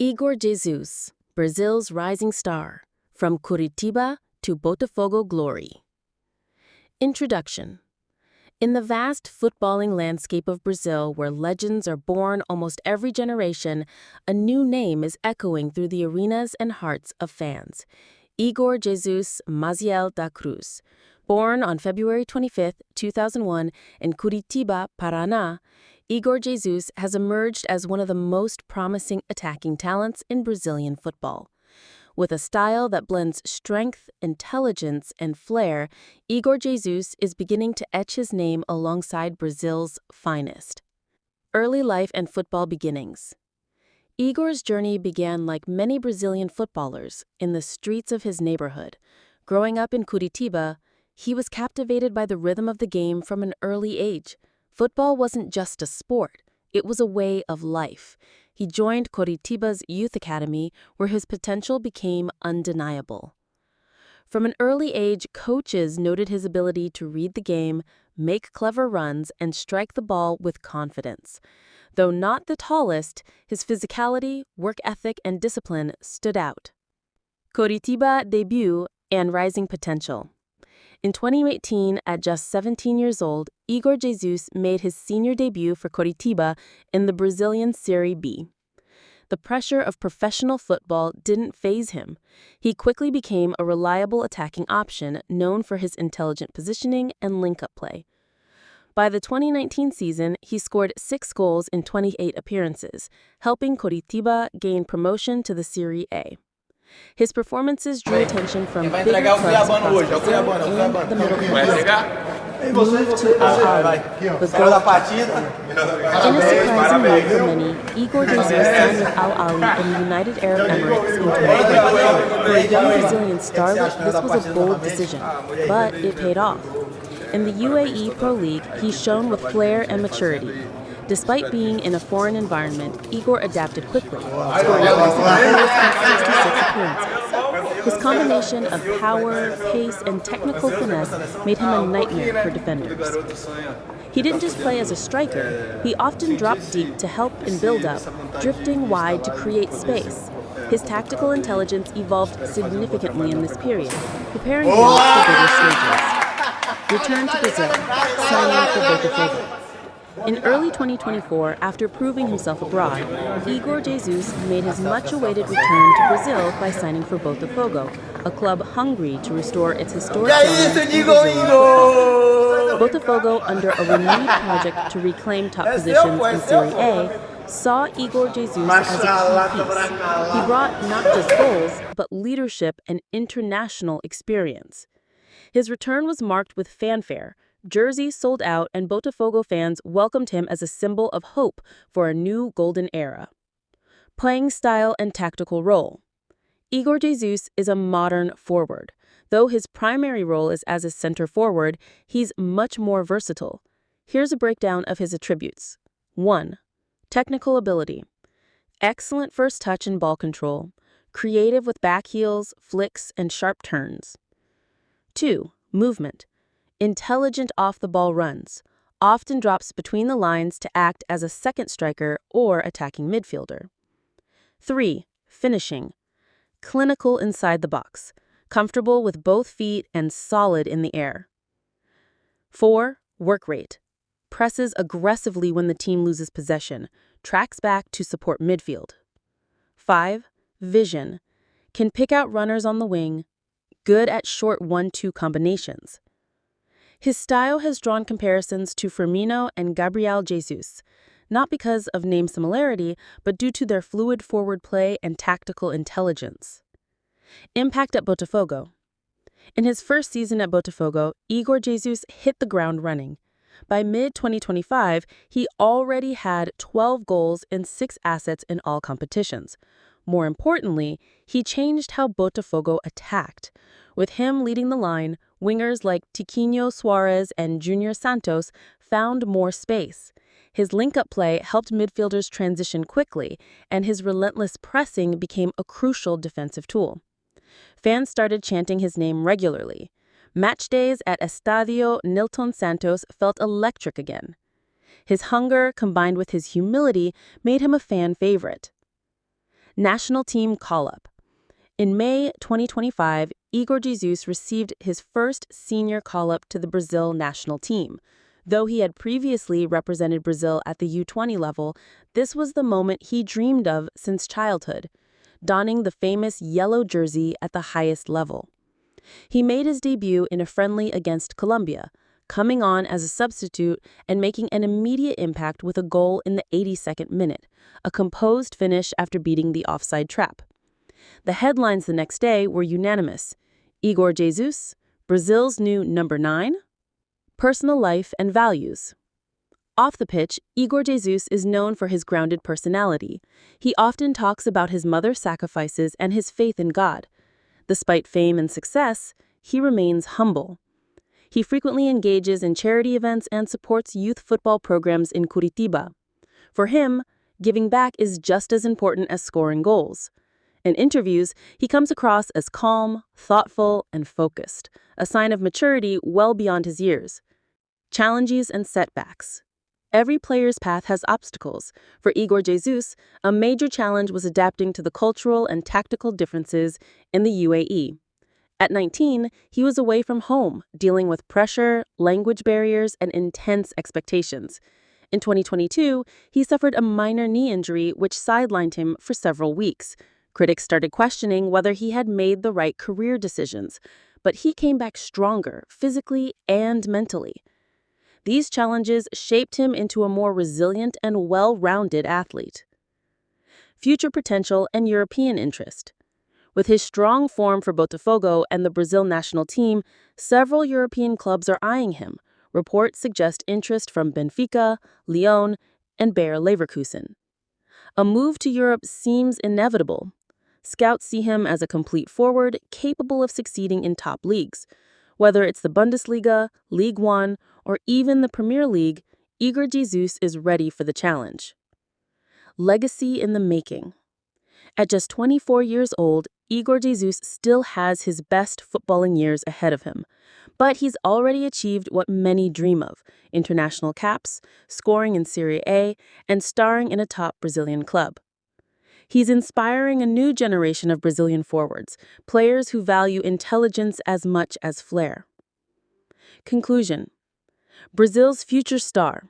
Igor Jesus, Brazil's rising star, from Curitiba to Botafogo glory. Introduction. In the vast footballing landscape of Brazil, where legends are born almost every generation, a new name is echoing through the arenas and hearts of fans. Igor Jesus Maciel da Cruz. Born on February 25, 2001, in Curitiba, Paraná, Igor Jesus has emerged as one of the most promising attacking talents in Brazilian football. With a style that blends strength, intelligence, and flair, Igor Jesus is beginning to etch his name alongside Brazil's finest. Early life and football beginnings. Igor's journey began like many Brazilian footballers in the streets of his neighborhood. Growing up in Curitiba, he was captivated by the rhythm of the game from an early age. Football wasn't just a sport, it was a way of life. He joined Curitiba's youth academy, where his potential became undeniable. From an early age, coaches noted his ability to read the game, make clever runs, and strike the ball with confidence. Though not the tallest, his physicality, work ethic, and discipline stood out. Curitiba debut and rising potential. In 2018, at just 17 years old, Igor Jesus made his senior debut for Curitiba in the Brazilian Serie B. The pressure of professional football didn't faze him. He quickly became a reliable attacking option known for his intelligent positioning and link-up play. By the 2019 season, he scored 6 goals in 28 appearances, helping Curitiba gain promotion to the Serie A. His performances drew attention from bigger clubs across Brazil and the Middle East. Moved to Al Ahly, the goal. In a surprising move for many, Igor Jesus signed with Al Ahly in the United Arab Emirates in 2024. For a young Brazilian starlet, this was a bold decision, but it paid off. In the UAE Pro League, he's shown with flair and maturity. Despite being in a foreign environment, Igor adapted quickly, scoring 66 appearances. His combination of power, pace, and technical finesse made him a nightmare for defenders. He didn't just play as a striker, he often dropped deep to help in build-up, drifting wide to create space. His tactical intelligence evolved significantly in this period, preparing him for bigger stages. Return to Brazil, signing for Botafogo. In early 2024, after proving himself abroad, Igor Jesus made his much-awaited return to Brazil by signing for Botafogo, a club hungry to restore its historic dominance in Brazilian football. Botafogo, under a renewed project to reclaim top positions in Serie A, saw Igor Jesus as a key piece. He brought not just goals, but leadership and international experience. His return was marked with fanfare. Jerseys sold out, and Botafogo fans welcomed him as a symbol of hope for a new golden era. Playing style and tactical role. Igor Jesus is a modern forward. Though his primary role is as a center forward, he's much more versatile. Here's a breakdown of his attributes. 1. Technical ability. Excellent first touch and ball control. Creative with back heels, flicks, and sharp turns. 2. Movement. Intelligent off-the-ball runs, often drops between the lines to act as a second striker or attacking midfielder. 3. Finishing. Clinical inside the box, comfortable with both feet and solid in the air. 4. Work rate. Presses aggressively when the team loses possession, tracks back to support midfield. 5. Vision. Can pick out runners on the wing, good at short 1-2 combinations. His style has drawn comparisons to Firmino and Gabriel Jesus, not because of name similarity, but due to their fluid forward play and tactical intelligence. Impact at Botafogo. In his first season at Botafogo, Igor Jesus hit the ground running. By mid-2025, he already had 12 goals and 6 assets in all competitions. More importantly, he changed how Botafogo attacked. With him leading the line, wingers like Tiquinho Suarez and Junior Santos found more space. His link-up play helped midfielders transition quickly, and his relentless pressing became a crucial defensive tool. Fans started chanting his name regularly. Match days at Estadio Nilton Santos felt electric again. His hunger, combined with his humility, made him a fan favorite. National team call-up. In May 2025, Igor Jesus received his first senior call-up to the Brazil national team. Though he had previously represented Brazil at the U20 level, this was the moment he dreamed of since childhood, donning the famous yellow jersey at the highest level. He made his debut in a friendly against Colombia, coming on as a substitute and making an immediate impact with a goal in the 82nd minute, a composed finish after beating the offside trap. The headlines the next day were unanimous. Igor Jesus, Brazil's new number 9? Personal life and values. Off the pitch, Igor Jesus is known for his grounded personality. He often talks about his mother's sacrifices and his faith in God. Despite fame and success, he remains humble. He frequently engages in charity events and supports youth football programs in Curitiba. For him, giving back is just as important as scoring goals. In interviews, he comes across as calm, thoughtful, and focused, a sign of maturity well beyond his years. Challenges and setbacks. Every player's path has obstacles. For Igor Jesus, a major challenge was adapting to the cultural and tactical differences in the UAE. At 19, he was away from home, dealing with pressure, language barriers, and intense expectations. In 2022, he suffered a minor knee injury which sidelined him for several weeks. Critics started questioning whether he had made the right career decisions, but he came back stronger, physically and mentally. These challenges shaped him into a more resilient and well-rounded athlete. Future potential and European interest. With his strong form for Botafogo and the Brazil national team, several European clubs are eyeing him. Reports suggest interest from Benfica, Lyon, and Bayer Leverkusen. A move to Europe seems inevitable. Scouts see him as a complete forward, capable of succeeding in top leagues. Whether it's the Bundesliga, Ligue 1, or even the Premier League, Igor Jesus is ready for the challenge. Legacy in the making. At just 24 years old, Igor Jesus still has his best footballing years ahead of him. But he's already achieved what many dream of: international caps, scoring in Serie A, and starring in a top Brazilian club. He's inspiring a new generation of Brazilian forwards, players who value intelligence as much as flair. Conclusion. Brazil's future star.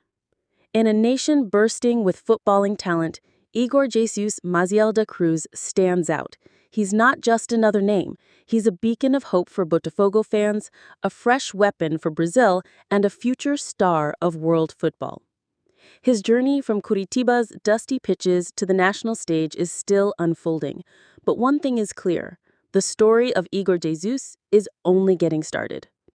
In a nation bursting with footballing talent, Igor Jesus Maciel da Cruz stands out. He's not just another name. He's a beacon of hope for Botafogo fans, a fresh weapon for Brazil, and a future star of world football. His journey from Curitiba's dusty pitches to the national stage is still unfolding. But one thing is clear: the story of Igor Jesus is only getting started.